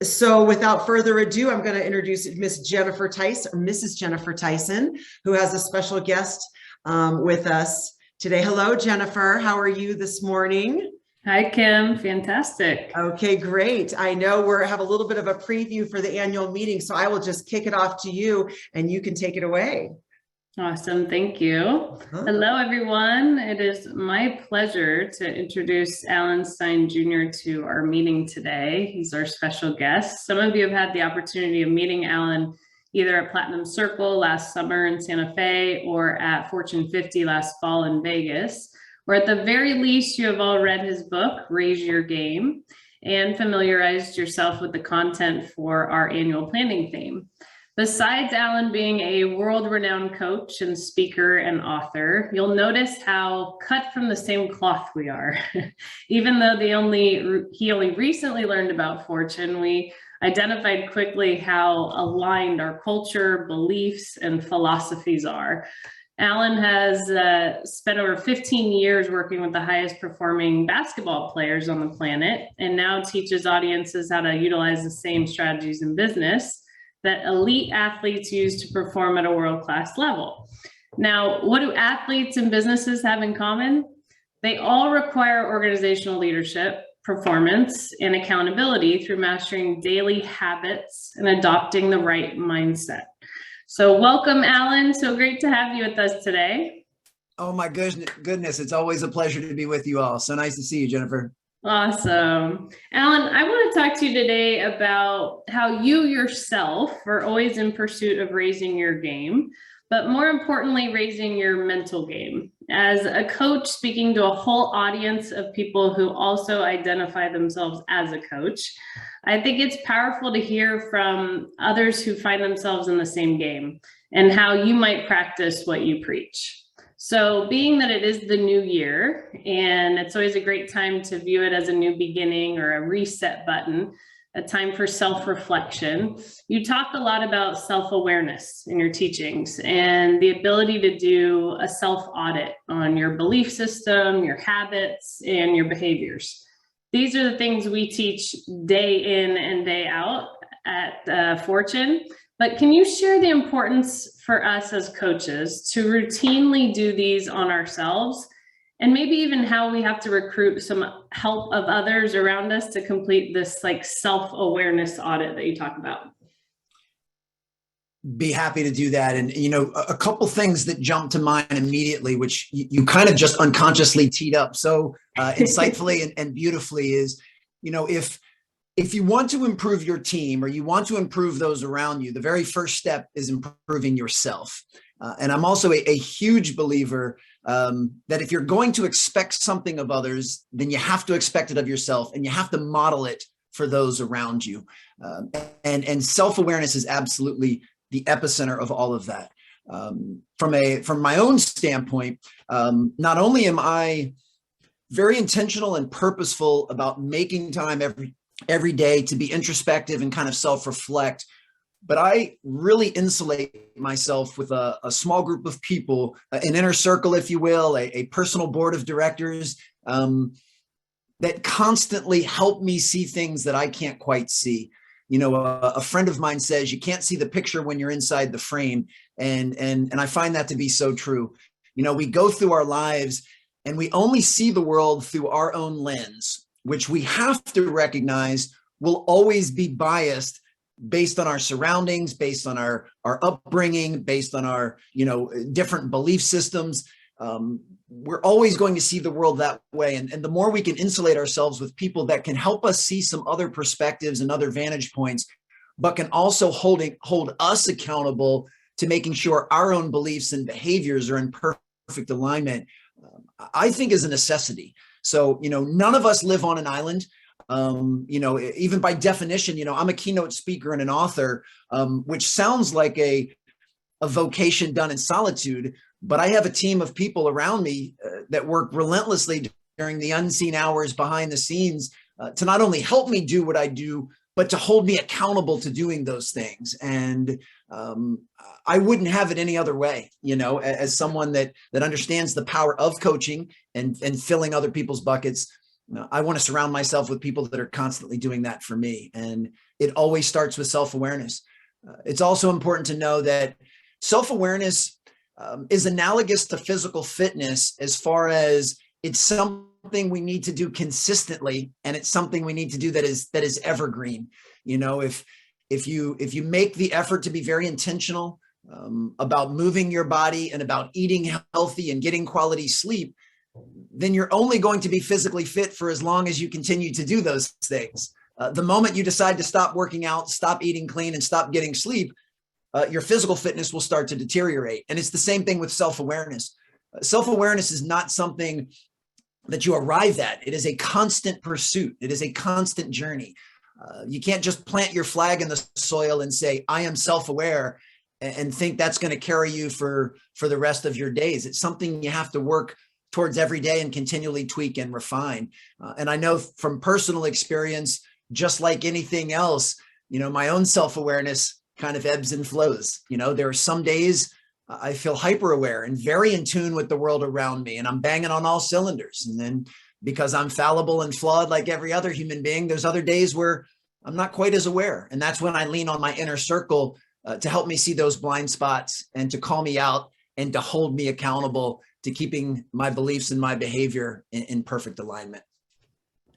So without further ado, I'm going to introduce Miss Jennifer Tyson, or Mrs. Jennifer Tyson, who has a special guest with us today. Hello, Jennifer. How are you this morning? Hi, Kim. Fantastic. Okay, great. I know we have a little bit of a preview for the annual meeting, so I will just kick it off to you and you can take it away. Awesome. Thank you. Hello, everyone. It is my pleasure to introduce Alan Stein Jr. to our meeting today. He's our special guest. Some of you have had the opportunity of meeting Alan either at Platinum Circle last summer in Santa Fe or at Fortune 50 last fall in Vegas, or at the very least, you have all read his book, Raise Your Game, and familiarized yourself with the content for our annual planning theme. Besides Alan being a world-renowned coach and speaker and author, you'll notice how cut from the same cloth we are. Even though he only recently learned about Fortune, we identified quickly how aligned our culture, beliefs, and philosophies are. Alan has spent over 15 years working with the highest performing basketball players on the planet, and now teaches audiences how to utilize the same strategies in business that elite athletes use to perform at a world-class level. Now, what do athletes and businesses have in common? They all require organizational leadership, performance, and accountability through mastering daily habits and adopting the right mindset. So welcome, Alan. So great to have you with us today. Oh my goodness. It's always a pleasure to be with you all. So nice to see you, Jennifer. Awesome. Alan, I want to talk to you today about how you yourself are always in pursuit of raising your game, but more importantly, raising your mental game. As a coach speaking to a whole audience of people who also identify themselves as a coach, I think it's powerful to hear from others who find themselves in the same game and how you might practice what you preach. So being that it is the new year, and it's always a great time to view it as a new beginning or a reset button, a time for self-reflection, you talk a lot about self-awareness in your teachings and the ability to do a self-audit on your belief system, your habits, and your behaviors. These are the things we teach day in and day out at Fortune. But can you share the importance for us as coaches to routinely do these on ourselves, and maybe even how we have to recruit some help of others around us to complete this like self-awareness audit that you talk about? Be happy to do that. And, you know, a couple things that jump to mind immediately, which you kind of just unconsciously teed up so insightfully and beautifully is, you know, if you want to improve your team or you want to improve those around you, the very first step is improving yourself. And I'm also a huge believer that if you're going to expect something of others, then you have to expect it of yourself and you have to model it for those around you. And self-awareness is absolutely the epicenter of all of that. From my own standpoint, not only am I very intentional and purposeful about making time every day to be introspective and kind of self-reflect, but I really insulate myself with a small group of people, an inner circle, if you will, a personal board of directors that constantly help me see things that I can't quite see. You know, a friend of mine says you can't see the picture when you're inside the frame, and I find that to be so true. You know, we go through our lives and we only see the world through our own lens, which we have to recognize will always be biased based on our surroundings, based on our upbringing, based on our, you know, different belief systems. We're always going to see the world that way. And the more we can insulate ourselves with people that can help us see some other perspectives and other vantage points, but can also hold us accountable to making sure our own beliefs and behaviors are in perfect alignment, I think is a necessity. So, you know, none of us live on an island. You know, even by definition, you know, I'm a keynote speaker and an author, which sounds like a vocation done in solitude, but I have a team of people around me that work relentlessly during the unseen hours behind the scenes to not only help me do what I do, but to hold me accountable to doing those things. And I wouldn't have it any other way, you know, as someone that understands the power of coaching and filling other people's buckets. I want to surround myself with people that are constantly doing that for me. And it always starts with self-awareness. It's also important to know that self-awareness is analogous to physical fitness as far as it's something we need to do consistently, and it's something we need to do that is evergreen. If you make the effort to be very intentional about moving your body and about eating healthy and getting quality sleep, then you're only going to be physically fit for as long as you continue to do those things. The moment you decide to stop working out, stop eating clean, and stop getting sleep, your physical fitness will start to deteriorate. And it's the same thing with self-awareness. Self-awareness is not something that you arrive at. It is a constant pursuit. It is a constant journey. You can't just plant your flag in the soil and say, I am self-aware, and think that's going to carry you for the rest of your days. It's something you have to work towards every day and continually tweak and refine. And I know from personal experience, just like anything else, my own self-awareness kind of ebbs and flows. There are some days I feel hyper aware and very in tune with the world around me, and I'm banging on all cylinders. And then because I'm fallible and flawed like every other human being, there's other days where I'm not quite as aware. And that's when I lean on my inner circle to help me see those blind spots and to call me out and to hold me accountable to keeping my beliefs and my behavior in perfect alignment.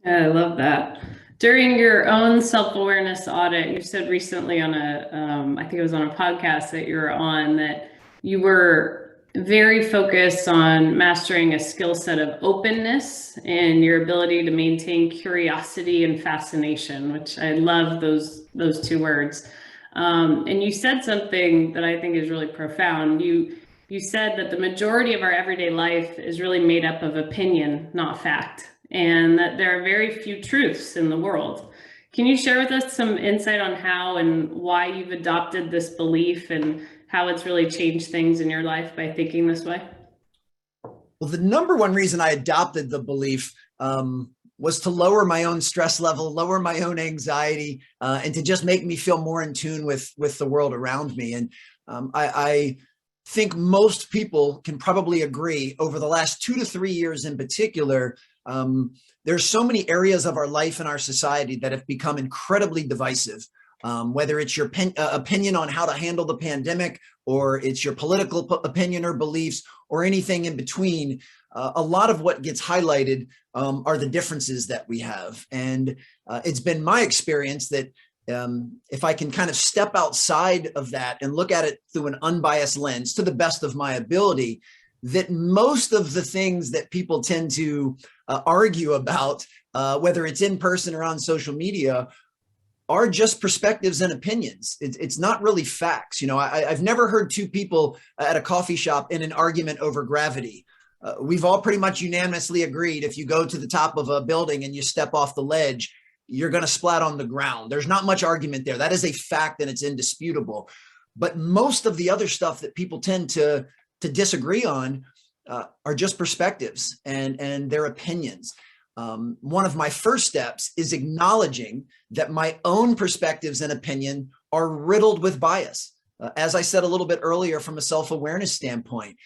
I love that. During your own self-awareness audit, you said recently on I think it was on a podcast that you were on, that you were very focused on mastering a skill set of openness and your ability to maintain curiosity and fascination, which I love those two words. And you said something that I think is really profound. You said that the majority of our everyday life is really made up of opinion, not fact, and that there are very few truths in the world. Can you share with us some insight on how and why you've adopted this belief and how it's really changed things in your life by thinking this way? Well, the number one reason I adopted the belief was to lower my own stress level, lower my own anxiety, and to just make me feel more in tune with the world around me. And I think most people can probably agree over the last 2 to 3 years in particular, there's so many areas of our life and our society that have become incredibly divisive. Whether it's your opinion on how to handle the pandemic, or it's your political opinion or beliefs, or anything in between, a lot of what gets highlighted are the differences that we have. And it's been my experience that if I can kind of step outside of that and look at it through an unbiased lens to the best of my ability, that most of the things that people tend to argue about, whether it's in person or on social media, are just perspectives and opinions. It's not really facts. I've never heard two people at a coffee shop in an argument over gravity. We've all pretty much unanimously agreed if you go to the top of a building and you step off the ledge, you're going to splat on the ground. There's not much argument there. That is a fact and it's indisputable. But most of the other stuff that people tend to disagree on are just perspectives and their opinions. One of my first steps is acknowledging that my own perspectives and opinion are riddled with bias. As I said a little bit earlier, from a self-awareness standpoint,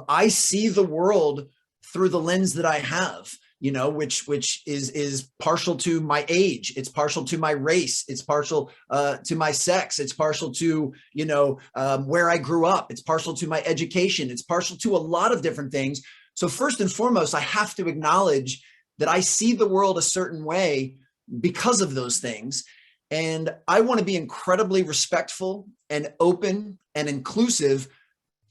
I see the world through the lens that I have, which is partial to my age. It's partial to my race. It's partial to my sex. It's partial to, where I grew up. It's partial to my education. It's partial to a lot of different things. So first and foremost, I have to acknowledge that I see the world a certain way because of those things. And I want to be incredibly respectful and open and inclusive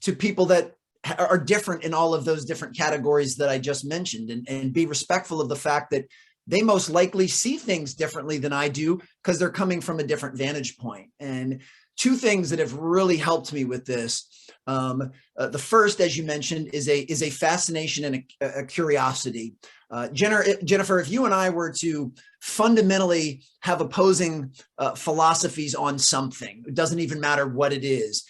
to people that are different in all of those different categories that I just mentioned, and be respectful of the fact that they most likely see things differently than I do because they're coming from a different vantage point. And two things that have really helped me with this. The first, as you mentioned, is a fascination and a curiosity. Jennifer, if you and I were to fundamentally have opposing philosophies on something, it doesn't even matter what it is.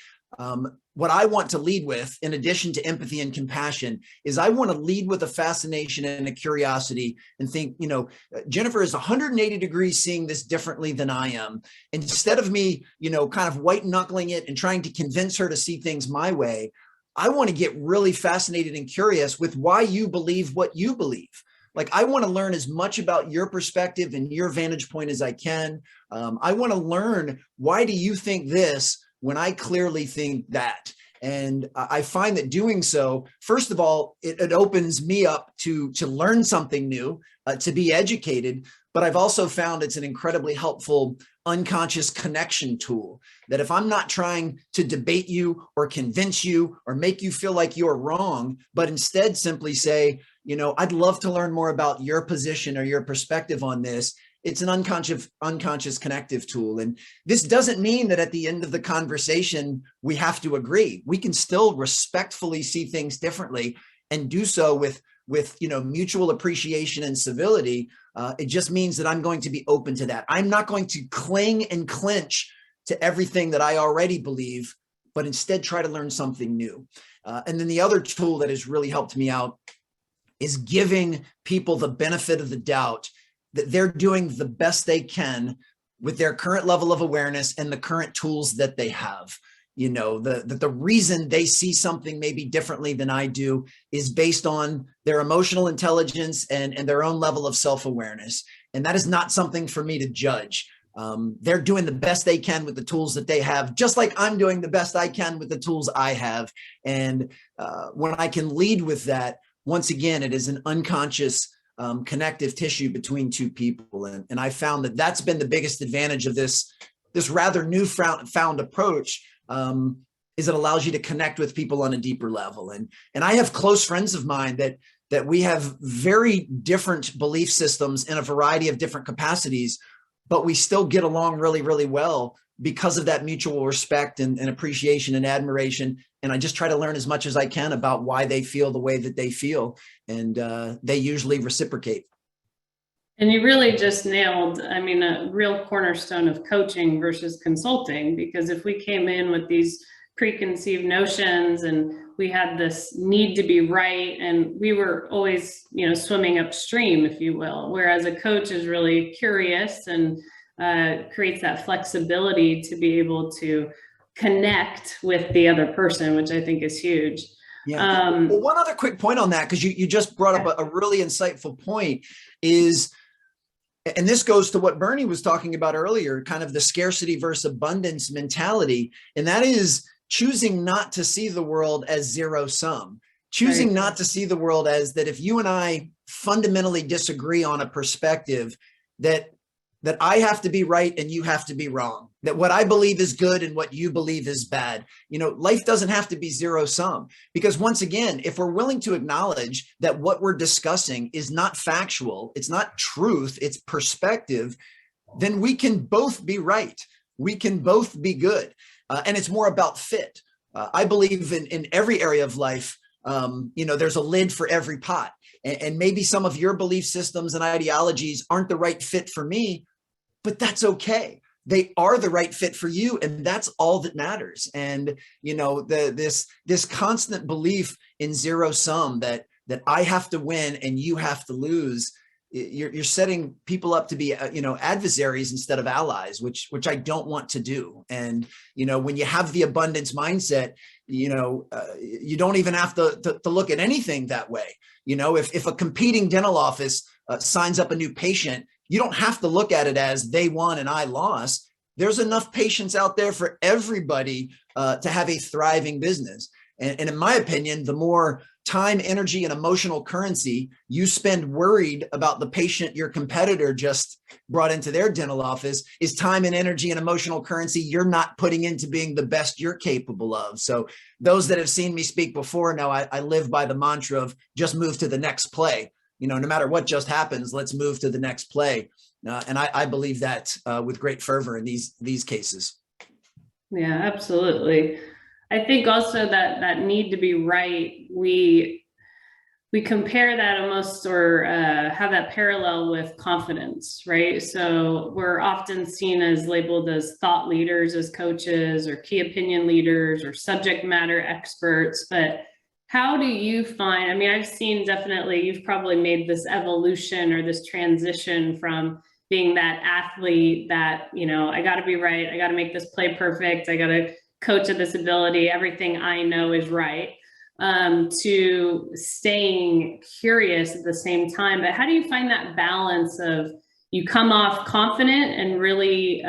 What I want to lead with, in addition to empathy and compassion, is I want to lead with a fascination and a curiosity and think, Jennifer is 180 degrees seeing this differently than I am. Instead of me, kind of white knuckling it and trying to convince her to see things my way, I want to get really fascinated and curious with why you believe what you believe. Like, I want to learn as much about your perspective and your vantage point as I can. I want to learn, why do you think this when I clearly think that? And I find that doing so, first of all, it opens me up to learn something new, to be educated. But I've also found it's an incredibly helpful unconscious connection tool, that if I'm not trying to debate you or convince you or make you feel like you're wrong, but instead simply say, I'd love to learn more about your position or your perspective on this. It's an unconscious connective tool. And this doesn't mean that at the end of the conversation, we have to agree. We can still respectfully see things differently and do so with mutual appreciation and civility. It just means that I'm going to be open to that. I'm not going to cling and clinch to everything that I already believe, but instead try to learn something new. And then the other tool that has really helped me out is giving people the benefit of the doubt that they're doing the best they can with their current level of awareness and the current tools that they have. The reason they see something maybe differently than I do is based on their emotional intelligence and their own level of self-awareness. And that is not something for me to judge. They're doing the best they can with the tools that they have, just like I'm doing the best I can with the tools I have. And when I can lead with that, once again, it is an unconscious connective tissue between two people. And I found that that's been the biggest advantage of this rather newfound approach, is it allows you to connect with people on a deeper level. And I have close friends of mine that we have very different belief systems in a variety of different capacities, but we still get along really, really well because of that mutual respect and appreciation and admiration. And I just try to learn as much as I can about why they feel the way that they feel. And they usually reciprocate. And you really just nailed, a real cornerstone of coaching versus consulting, because if we came in with these preconceived notions and we had this need to be right, and we were always, swimming upstream, if you will, whereas a coach is really curious and creates that flexibility to be able to connect with the other person, which I think is huge. Yeah. Well, one other quick point on that, because you just brought up a really insightful point, is, and this goes to what Bernie was talking about earlier, kind of the scarcity versus abundance mentality. And that is choosing not to see the world as zero sum, choosing not to see the world as that if you and I fundamentally disagree on a perspective, that I have to be right and you have to be wrong, that what I believe is good and what you believe is bad. Life doesn't have to be zero sum, because once again, if we're willing to acknowledge that what we're discussing is not factual, it's not truth, it's perspective, then we can both be right. We can both be good. And it's more about fit. I believe in every area of life, there's a lid for every pot. And maybe some of your belief systems and ideologies aren't the right fit for me, but that's okay. They are the right fit for you, and that's all that matters. And this constant belief in zero sum, that I have to win and you have to lose, you're setting people up to be adversaries instead of allies, which I don't want to do. And when you have the abundance mindset, you don't even have to look at anything that way. If a competing dental office signs up a new patient, you don't have to look at it as they won and I lost. There's enough patients out there for everybody to have a thriving business. And in my opinion, the more time, energy, and emotional currency you spend worried about the patient your competitor just brought into their dental office is time and energy and emotional currency you're not putting into being the best you're capable of. So those that have seen me speak before know I live by the mantra of just move to the next play. No matter what just happens, let's move to the next play. And I believe that with great fervor in these cases. Yeah, absolutely. I think also that need to be right, we compare that almost, or have that parallel with confidence, right? So we're often seen as labeled as thought leaders, as coaches, or key opinion leaders, or subject matter experts. But how do you find, I've seen definitely you've probably made this evolution or this transition from being that athlete that, I got to be right, I got to make this play perfect, I got to coach at this ability, everything I know is right. to staying curious at the same time. But how do you find that balance of you come off confident and really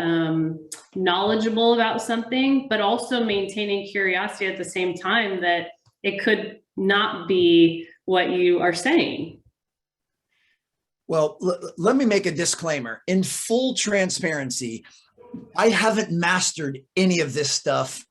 knowledgeable about something, but also maintaining curiosity at the same time that it could not be what you are saying? Well, let me make a disclaimer. In full transparency, I haven't mastered any of this stuff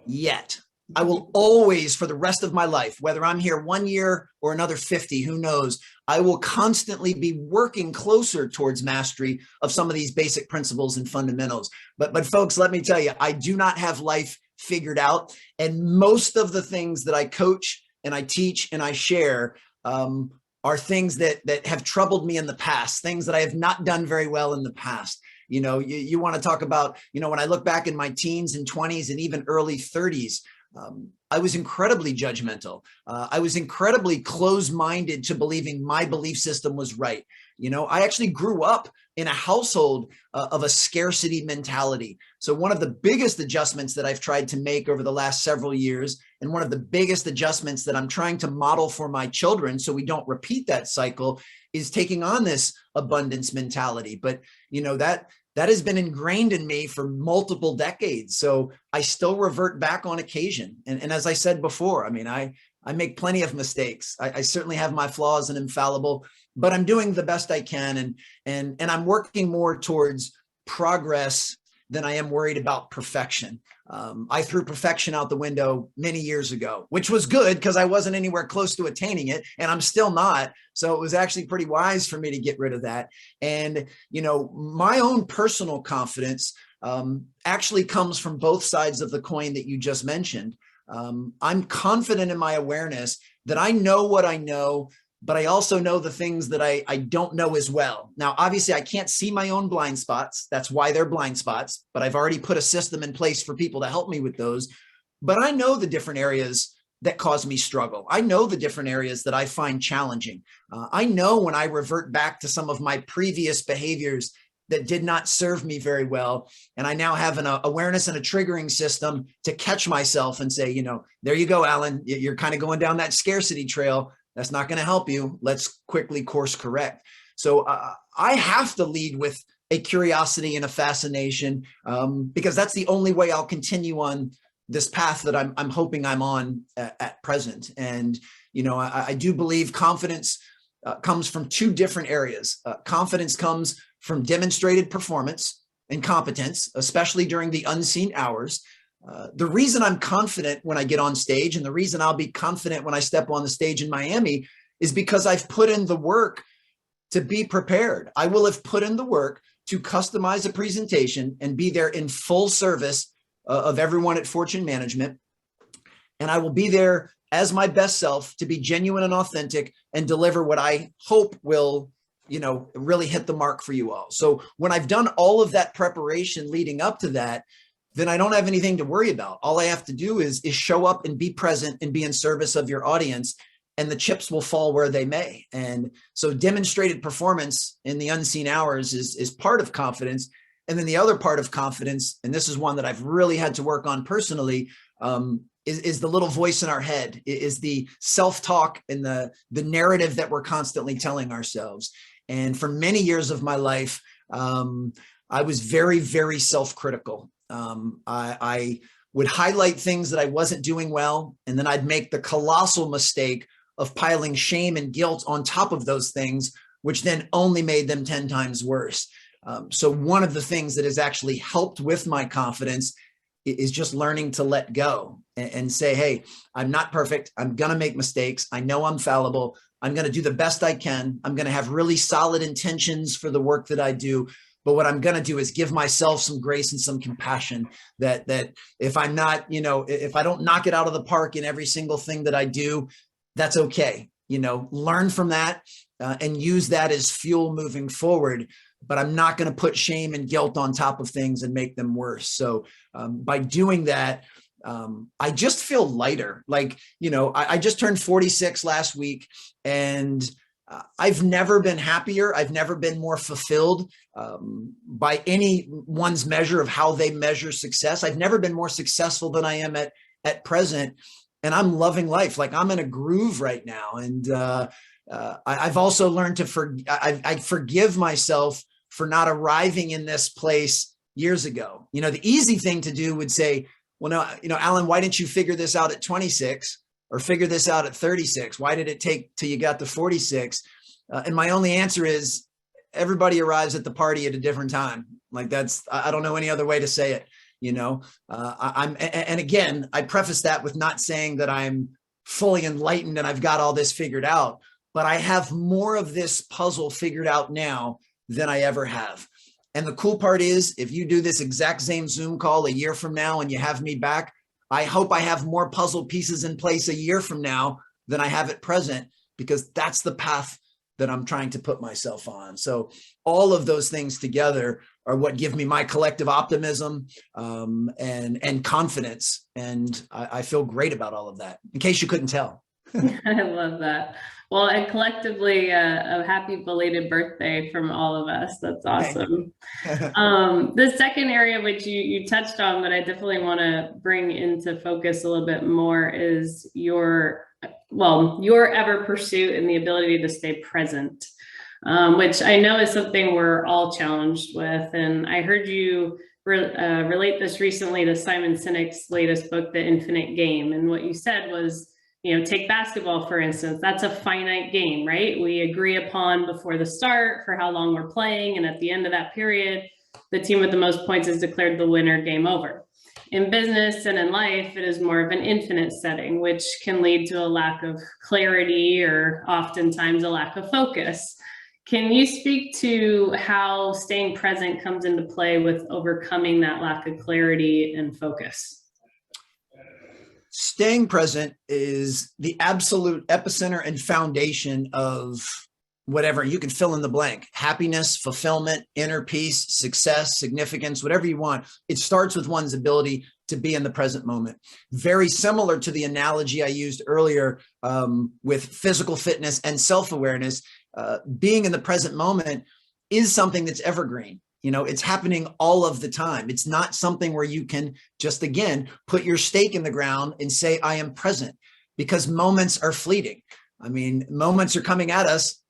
yet. I will always, for the rest of my life, whether I'm here 1 year or another 50, who knows, I will constantly be working closer towards mastery of some of these basic principles and fundamentals. But folks, let me tell you, I do not have life figured out. And most of the things that I coach and I teach and I share are things that have troubled me in the past, things that I have not done very well in the past. You know, you want to talk about, you know, when I look back in my teens and 20s and even early 30s, I was incredibly judgmental. I was incredibly closed-minded to believing my belief system was right. You know, I actually grew up in a household of a scarcity mentality. So one of the biggest adjustments that I've tried to make over the last several years, and one of the biggest adjustments that I'm trying to model for my children so we don't repeat that cycle, is taking on this abundance mentality. But, you know, that has been ingrained in me for multiple decades. So I still revert back on occasion. And as I said before, I mean, I make plenty of mistakes. I certainly have my flaws and infallible, but I'm doing the best I can. And I'm working more towards progress than I am worried about perfection. I threw perfection out the window many years ago, which was good because I wasn't anywhere close to attaining it, and I'm still not. So it was actually pretty wise for me to get rid of that. And, you know, my own personal confidence actually comes from both sides of the coin that you just mentioned. I'm confident in my awareness that I know what I know, but I also know the things that I don't know as well. Now, obviously, I can't see my own blind spots. That's why they're blind spots, but I've already put a system in place for people to help me with those. But I know the different areas that cause me struggle. I know the different areas that I find challenging. I know when I revert back to some of my previous behaviors that did not serve me very well. And I now have an awareness and a triggering system to catch myself and say, you know, there you go, Alan, you're kind of going down that scarcity trail. That's not going to help you. Let's quickly course correct. So I have to lead with a curiosity and a fascination because that's the only way I'll continue on this path that I'm hoping I'm on at present. And, you know, I do believe confidence comes from two different areas. Confidence comes from demonstrated performance and competence, especially during the unseen hours. The reason I'm confident when I get on stage, and the reason I'll be confident when I step on the stage in Miami, is because I've put in the work to be prepared. I will have put in the work to customize a presentation and be there in full service of everyone at Fortune Management. And I will be there as my best self to be genuine and authentic and deliver what I hope will, you know, really hit the mark for you all. So when I've done all of that preparation leading up to that, then I don't have anything to worry about. All I have to do is show up and be present and be in service of your audience, and the chips will fall where they may. And so demonstrated performance in the unseen hours is part of confidence. And then the other part of confidence, and this is one that I've really had to work on personally, is the little voice in our head, is the self-talk and the narrative that we're constantly telling ourselves. And for many years of my life, I was very, very self-critical. I would highlight things that I wasn't doing well, and then I'd make the colossal mistake of piling shame and guilt on top of those things, which then only made them 10 times worse. So one of the things that has actually helped with my confidence is just learning to let go and say, hey, I'm not perfect. I'm going to make mistakes. I know I'm fallible. I'm going to do the best I can. I'm going to have really solid intentions for the work that I do. But what I'm going to do is give myself some grace and some compassion that if I'm not, you know, if I don't knock it out of the park in every single thing that I do, that's okay. You know, learn from that and use that as fuel moving forward. But I'm not going to put shame and guilt on top of things and make them worse. So by doing that, I just feel lighter. Like, you know, I just turned 46 last week, and I've never been happier. I've never been more fulfilled by anyone's measure of how they measure success. I've never been more successful than I am at present. and I'm loving life. Like I'm in a groove right now. And I've also learned to I forgive myself for not arriving in this place years ago. You know, the easy thing to do would say, well, no, you know, Alan, why didn't you figure this out at 26 or figure this out at 36? Why did it take till you got to 46? And my only answer is everybody arrives at the party at a different time. Like I don't know any other way to say it. You know, and again, I preface that with not saying that I'm fully enlightened and I've got all this figured out, but I have more of this puzzle figured out now than I ever have. And the cool part is, if you do this exact same Zoom call a year from now and you have me back, I hope I have more puzzle pieces in place a year from now than I have at present, because that's the path that I'm trying to put myself on. So all of those things together are what give me my collective optimism and confidence. And I feel great about all of that, in case you couldn't tell. I love that. Well, and collectively, a happy belated birthday from all of us. That's awesome. The second area which you touched on, but I definitely want to bring into focus a little bit more, is your ever pursuit and the ability to stay present, which I know is something we're all challenged with. And I heard you relate this recently to Simon Sinek's latest book, The Infinite Game. And what you said was, you know, take basketball, for instance, that's a finite game, right? We agree upon before the start for how long we're playing. And at the end of that period, the team with the most points is declared the winner, game over. In business and in life, it is more of an infinite setting, which can lead to a lack of clarity or oftentimes a lack of focus. Can you speak to how staying present comes into play with overcoming that lack of clarity and focus? Staying present is the absolute epicenter and foundation of whatever you can fill in the blank: happiness, fulfillment, inner peace, success, significance, whatever you want. It starts with one's ability to be in the present moment. Very similar to the analogy I used earlier with physical fitness and self-awareness. Being in the present moment is something that's evergreen. You know, it's happening all of the time. It's not something where you can just, again, put your stake in the ground and say, I am present, because moments are fleeting. I mean, moments are coming at us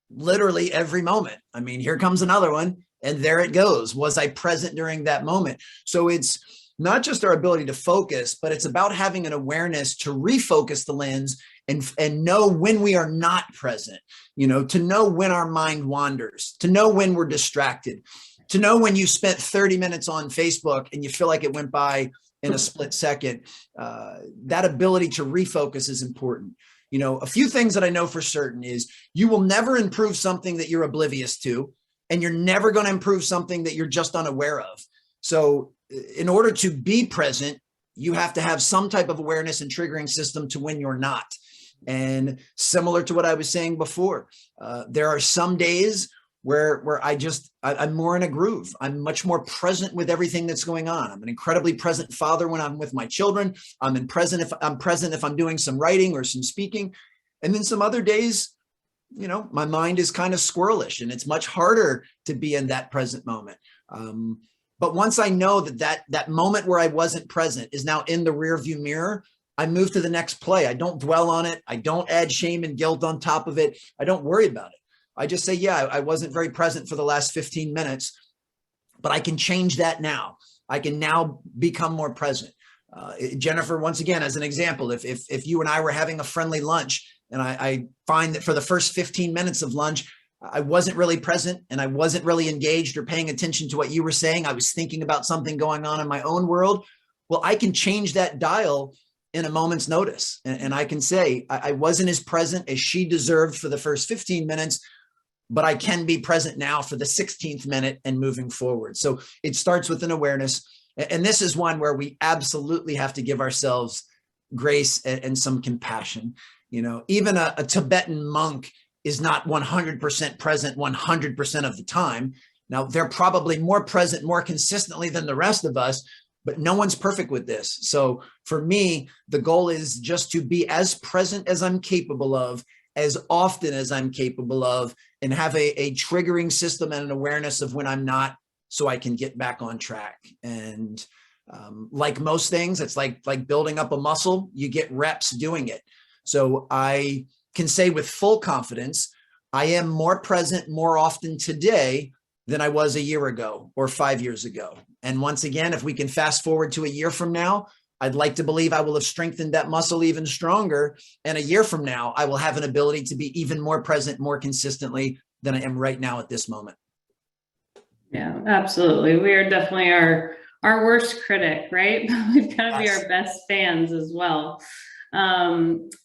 literally every moment. I mean, here comes another one and there it goes. Was I present during that moment? So it's not just our ability to focus, but it's about having an awareness to refocus the lens and know when we are not present, you know, to know when our mind wanders, to know when we're distracted, to know when you spent 30 minutes on Facebook and you feel like it went by in a split second. That ability to refocus is important. You know, a few things that I know for certain is you will never improve something that you're oblivious to, and you're never going to improve something that you're just unaware of. So in order to be present, you have to have some type of awareness and triggering system to when you're not. And similar to what I was saying before, there are some days where I'm more in a groove. I'm much more present with everything that's going on. I'm an incredibly present father when I'm with my children. I'm present if I'm doing some writing or some speaking. And then some other days, you know, my mind is kind of squirrelish and it's much harder to be in that present moment. But once I know that moment where I wasn't present is now in the rearview mirror, I move to the next play. I don't dwell on it. I don't add shame and guilt on top of it. I don't worry about it. I just say, yeah, I wasn't very present for the last 15 minutes, but I can change that now. I can now become more present. Jennifer, once again, as an example, if you and I were having a friendly lunch and I find that for the first 15 minutes of lunch, I wasn't really present and I wasn't really engaged or paying attention to what you were saying. I was thinking about something going on in my own world. Well, I can change that dial in a moment's notice. And I can say, I wasn't as present as she deserved for the first 15 minutes, but I can be present now for the 16th minute and moving forward. So it starts with an awareness. And this is one where we absolutely have to give ourselves grace and some compassion. You know, even a Tibetan monk is not 100% present 100% of the time. Now, they're probably more present more consistently than the rest of us, but no one's perfect with this. So for me, the goal is just to be as present as I'm capable of, as often as I'm capable of, and have a triggering system and an awareness of when I'm not, so I can get back on track. And Like most things, it's like building up a muscle. You get reps doing it. So I can say with full confidence, I am more present more often today than I was a year ago or 5 years ago. And once again, if we can fast forward to a year from now, I'd like to believe I will have strengthened that muscle even stronger. And a year from now, I will have an ability to be even more present, more consistently than I am right now at this moment. Yeah, absolutely. We are definitely our worst critic, right? We've got to be Yes. our best fans as well.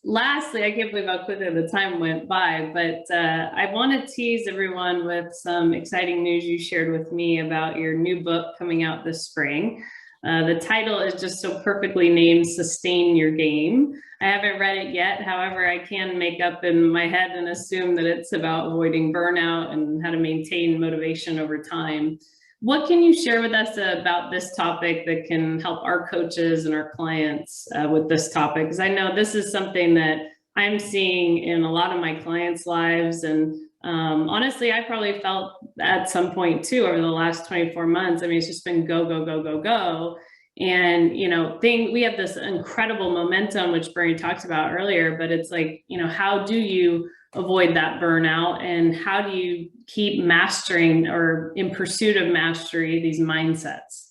Lastly, I can't believe how quickly the time went by, but I want to tease everyone with some exciting news you shared with me about your new book coming out this spring. The title is just so perfectly named, Sustain Your Game. I haven't read it yet. However, I can make up in my head and assume that it's about avoiding burnout and how to maintain motivation over time. What can you share with us about this topic that can help our coaches and our clients with this topic? Because I know this is something that I'm seeing in a lot of my clients' lives. And honestly, I probably felt at some point too over the last 24 months. I mean, it's just been go, go, go, go, go. And, we have this incredible momentum, which Bernie talked about earlier, but it's like, how do you avoid that burnout, and how do you keep mastering or in pursuit of mastery these mindsets?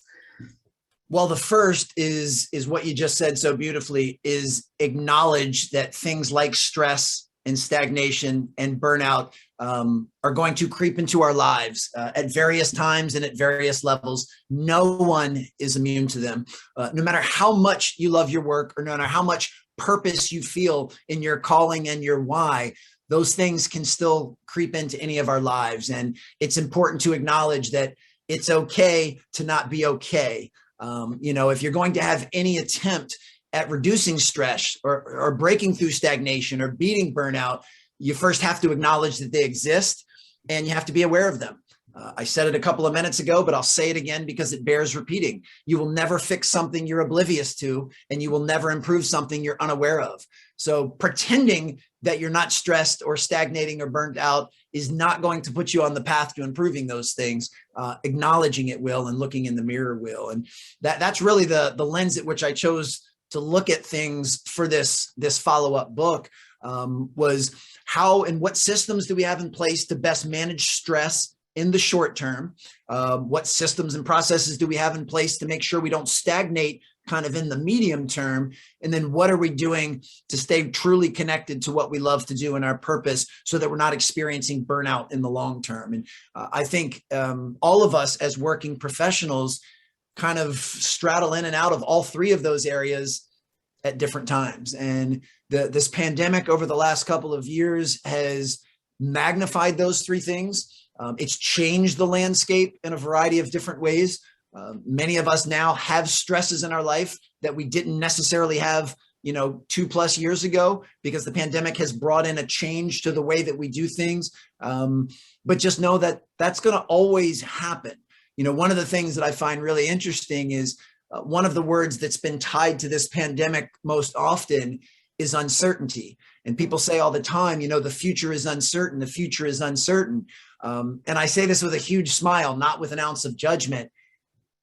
Well, the first is what you just said so beautifully, is acknowledge that things like stress and stagnation and burnout are going to creep into our lives at various times and at various levels. No one is immune to them. No matter how much you love your work, or no matter how much purpose you feel in your calling and your why, those things can still creep into any of our lives. And it's important to acknowledge that it's okay to not be okay. If you're going to have any attempt at reducing stress or breaking through stagnation or beating burnout, you first have to acknowledge that they exist, and you have to be aware of them. I said it a couple of minutes ago, but I'll say it again because it bears repeating. You will never fix something you're oblivious to, and you will never improve something you're unaware of. So pretending that you're not stressed or stagnating or burnt out is not going to put you on the path to improving those things. Acknowledging it will, and looking in the mirror will. And that's really the lens at which I chose to look at things for this follow-up book, was how and what systems do we have in place to best manage stress in the short term? What systems and processes do we have in place to make sure we don't stagnate kind of in the medium term? And then what are we doing to stay truly connected to what we love to do and our purpose, so that we're not experiencing burnout in the long term? And I think all of us as working professionals kind of straddle in and out of all three of those areas at different times. And this pandemic over the last couple of years has magnified those three things. It's changed the landscape in a variety of different ways. Many of us now have stresses in our life that we didn't necessarily have, 2+ years ago, because the pandemic has brought in a change to the way that we do things. But just know that that's going to always happen. One of the things that I find really interesting is one of the words that's been tied to this pandemic most often is uncertainty. And people say all the time, the future is uncertain, the future is uncertain. And I say this with a huge smile, not with an ounce of judgment.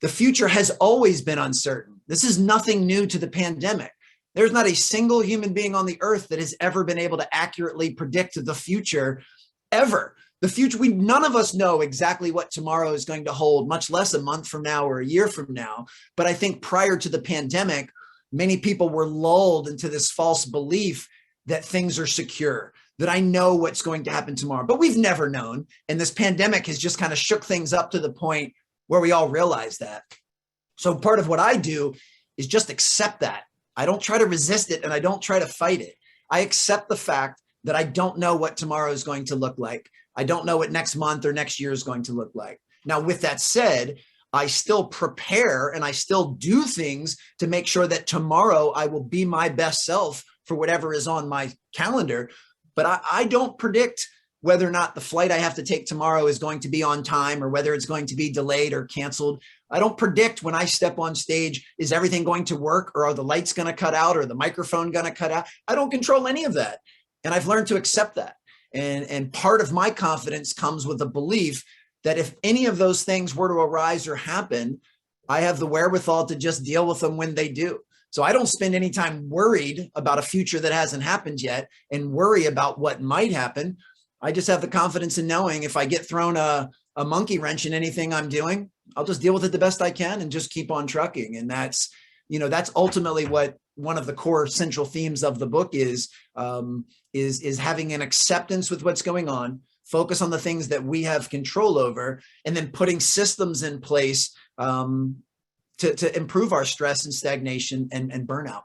The future has always been uncertain. This is nothing new to the pandemic. There's not a single human being on the earth that has ever been able to accurately predict the future, ever. The future, none of us know exactly what tomorrow is going to hold, much less a month from now or a year from now. But I think prior to the pandemic, many people were lulled into this false belief that things are secure, that I know what's going to happen tomorrow. But we've never known. And this pandemic has just kind of shook things up to the point where we all realize that. So part of what I do is just accept that. I don't try to resist it, and I don't try to fight it. I accept the fact that I don't know what tomorrow is going to look like. I don't know what next month or next year is going to look like. Now, with that said, I still prepare and I still do things to make sure that tomorrow I will be my best self for whatever is on my calendar. But I don't predict whether or not the flight I have to take tomorrow is going to be on time, or whether it's going to be delayed or canceled. I don't predict when I step on stage, is everything going to work, or are the lights going to cut out, or the microphone going to cut out? I don't control any of that. And I've learned to accept that. And part of my confidence comes with the belief that if any of those things were to arise or happen, I have the wherewithal to just deal with them when they do. So I don't spend any time worried about a future that hasn't happened yet and worry about what might happen. I just have the confidence in knowing if I get thrown a monkey wrench in anything I'm doing, I'll just deal with it the best I can and just keep on trucking. And that's, that's ultimately what one of the core central themes of the book is having an acceptance with what's going on, focus on the things that we have control over, and then putting systems in place to improve our stress and stagnation and burnout.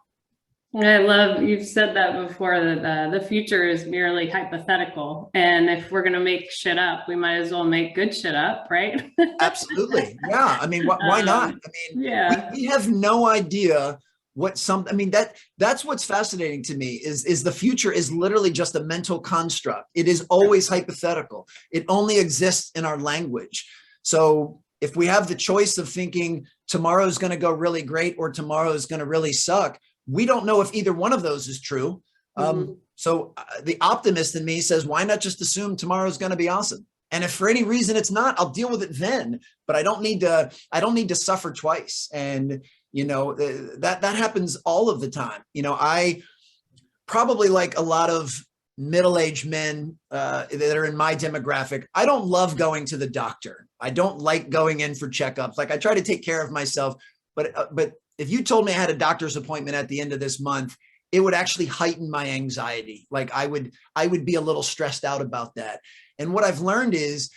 I love, you've said that before, that the future is merely hypothetical. And if we're going to make shit up, we might as well make good shit up, right? Absolutely. Yeah. I mean, why not? I mean, yeah, we have no idea that's what's fascinating to me is the future is literally just a mental construct. It is always hypothetical. It only exists in our language. So if we have the choice of thinking tomorrow is going to go really great or tomorrow is going to really suck, we don't know if either one of those is true. So the optimist in me says, why not just assume tomorrow is going to be awesome? And if for any reason it's not, I'll deal with it then, but I don't need to suffer twice. And, that happens all of the time. I probably, like a lot of middle-aged men that are in my demographic, I don't love going to the doctor. I don't like going in for checkups. Like, I try to take care of myself, but if you told me I had a doctor's appointment at the end of this month, it would actually heighten my anxiety. Like, I would be a little stressed out about that. And what I've learned is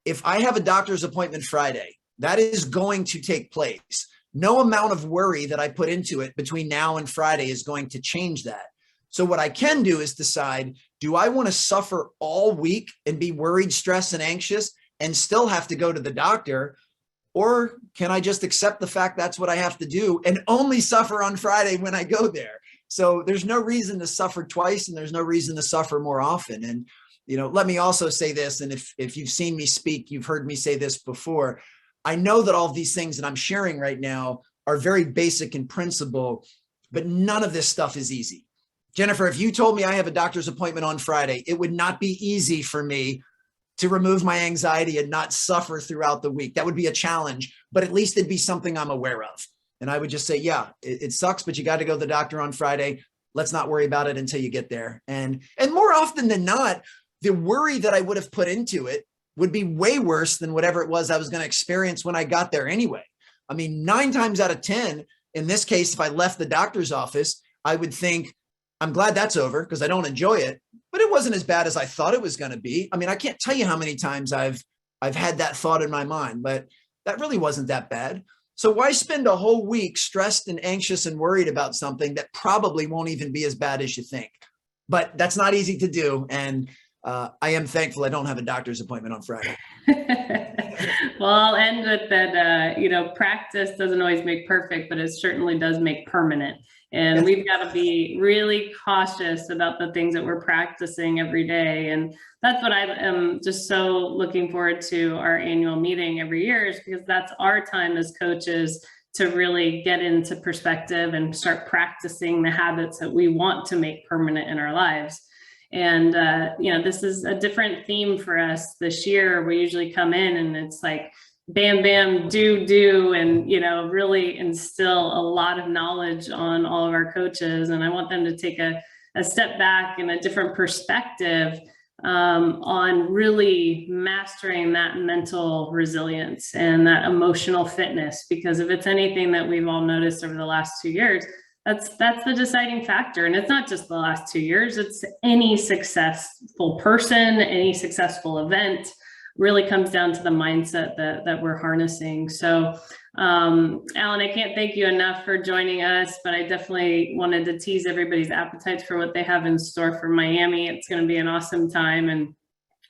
if I have a doctor's appointment Friday, that is going to take place. No amount of worry that I put into it between now and Friday is going to change that. So what I can do is decide, do I want to suffer all week and be worried, stressed, and anxious and still have to go to the doctor? Or can I just accept the fact that's what I have to do and only suffer on Friday when I go there? So there's no reason to suffer twice, and there's no reason to suffer more often. And, let me also say this, and if you've seen me speak, you've heard me say this before. I know that all of these things that I'm sharing right now are very basic in principle, but none of this stuff is easy. Jennifer, if you told me I have a doctor's appointment on Friday, it would not be easy for me to remove my anxiety and not suffer throughout the week. That would be a challenge, but at least it'd be something I'm aware of. And I would just say, yeah, it sucks, but you got to go to the doctor on Friday. Let's not worry about it until you get there. And more often than not, the worry that I would have put into it would be way worse than whatever it was I was going to experience when I got there anyway. I mean, 9 times out of 10, in this case, if I left the doctor's office, I would think, I'm glad that's over because I don't enjoy it, but it wasn't as bad as I thought it was going to be. I mean, I can't tell you how many times I've had that thought in my mind, but that really wasn't that bad. So why spend a whole week stressed and anxious and worried about something that probably won't even be as bad as you think? But that's not easy to do. And I am thankful I don't have a doctor's appointment on Friday. Well, I'll end with that, practice doesn't always make perfect, but it certainly does make permanent. And Yes. We've got to be really cautious about the things that we're practicing every day. And that's what I am just so looking forward to our annual meeting every year, is because that's our time as coaches to really get into perspective and start practicing the habits that we want to make permanent in our lives. And, this is a different theme for us this year. We usually come in and it's like, bam, bam, do, and, really instill a lot of knowledge on all of our coaches. And I want them to take a step back and a different perspective on really mastering that mental resilience and that emotional fitness. Because if it's anything that we've all noticed over the last 2 years, that's the deciding factor. And it's not just the last 2 years, it's any successful person, any successful event really comes down to the mindset that we're harnessing. So, Alan, I can't thank you enough for joining us, but I definitely wanted to tease everybody's appetites for what they have in store for Miami. It's going to be an awesome time, and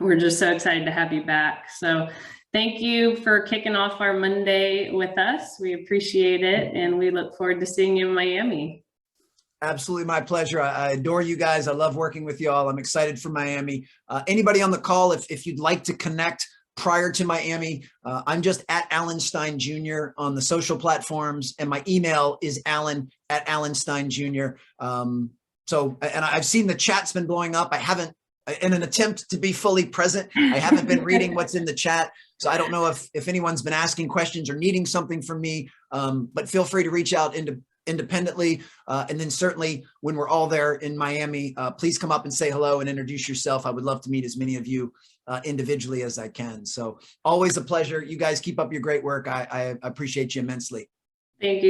we're just so excited to have you back. So thank you for kicking off our Monday with us. We appreciate it, and we look forward to seeing you in Miami. Absolutely my pleasure. I adore you guys. I love working with you all. I'm excited for Miami. Anybody on the call, if you'd like to connect prior to Miami, I'm just at Alan Stein Jr. on the social platforms, and my email is alan@alansteinjr. And I've seen the chat's been blowing up. I haven't, in an attempt to be fully present, I haven't been reading what's in the chat. So I don't know if anyone's been asking questions or needing something from me, but feel free to reach out independently. And then certainly when we're all there in Miami, please come up and say hello and introduce yourself. I would love to meet as many of you individually as I can. So always a pleasure. You guys keep up your great work. I appreciate you immensely. Thank you.